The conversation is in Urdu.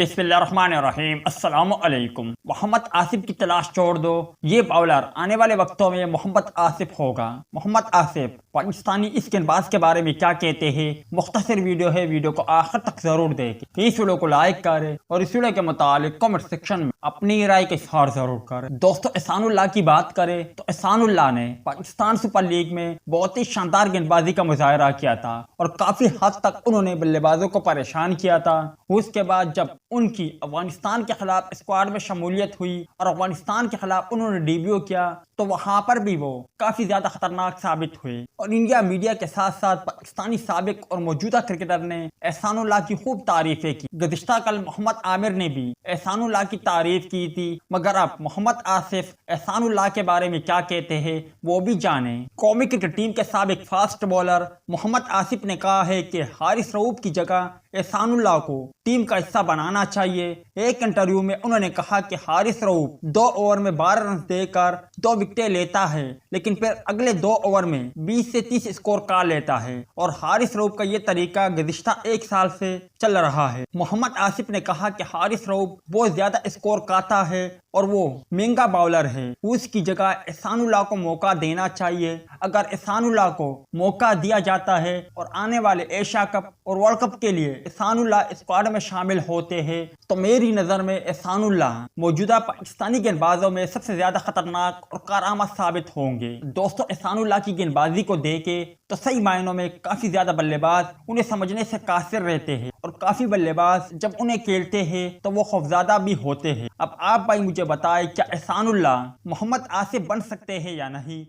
بسم اللہ الرحمن الرحیم۔ السلام علیکم۔ محمد آصف کی تلاش چھوڑ دو، یہ باؤلر آنے والے وقتوں میں محمد آصف ہوگا۔ محمد آصف پاکستانی اس گیندباز کے بارے میں کیا کہتے ہیں، مختصر ویڈیو ہے، ویڈیو کو آخر تک ضرور دیکھیں۔ اس ویڈیو کو لائک کریں اور اس ویڈیو کے متعلق کمنٹ سیکشن میں اپنی رائے کا اظہار ضرور کریں۔ دوستو، احسان اللہ کی بات کریں تو احسان اللہ نے پاکستان سپر لیگ میں بہت ہی شاندار گیندبازی کا مظاہرہ کیا تھا اور کافی حد تک انہوں نے بلے بازوں کو پریشان کیا تھا۔ اس کے بعد جب ان کی افغانستان کے خلاف اسکواڈ میں شمولیت ہوئی اور افغانستان کے خلاف انہوں نے ڈیبیو کیا تو وہاں پر بھی وہ کافی زیادہ خطرناک ثابت ہوئے، اور انڈیا میڈیا کے ساتھ ساتھ پاکستانی سابق اور موجودہ کرکٹر نے احسان اللہ کی خوب تعریفیں کی۔ گزشتہ کل محمد عامر نے بھی احسان اللہ کی تعریف کی تھی، مگر اب محمد آصف احسان اللہ کے بارے میں کیا کہتے ہیں وہ بھی جانیں۔ قومی کرکٹ ٹیم کے سابق فاسٹ بالر محمد آصف نے کہا ہے کہ حارث رؤوف کی جگہ احسان اللہ کو ٹیم کا حصہ بنانا چاہیے۔ ایک انٹرویو میں انہوں نے کہا کہ حارث رؤوف 2 اوور میں 12 رنز دے کر 2 وکٹیں لیتا ہے، لیکن پھر اگلے 2 اوور میں 20 سے 30 اسکور کا لیتا ہے، اور حارث رؤوف کا یہ طریقہ گزشتہ 1 سال سے چل رہا ہے۔ محمد آصف نے کہا کہ حارث رؤوف بہت زیادہ اسکور کاتا ہے اور وہ مہنگا باؤلر ہے، اس کی جگہ احسان اللہ کو موقع دینا چاہیے۔ اگر احسان اللہ کو موقع دیا جاتا ہے اور آنے والے ایشیا کپ اور ورلڈ کپ کے لیے احسان اللہ اسکواڈ میں شامل ہوتے ہیں تو میری نظر میں احسان اللہ موجودہ پاکستانی گیندبازوں میں سب سے زیادہ خطرناک اور کارآمد ثابت ہوں گے۔ دوستو، احسان اللہ کی گیندبازی کو دیکھے تو صحیح معنوں میں کافی زیادہ بلے باز انہیں سمجھنے سے قاصر رہتے ہیں، اور کافی بلے باز جب انہیں کھیلتے ہیں تو وہ خوفزدہ بھی ہوتے ہیں۔ اب آپ بھائی مجھے بتائیں، کیا احسان اللہ محمد آصف بن سکتے ہیں یا نہیں؟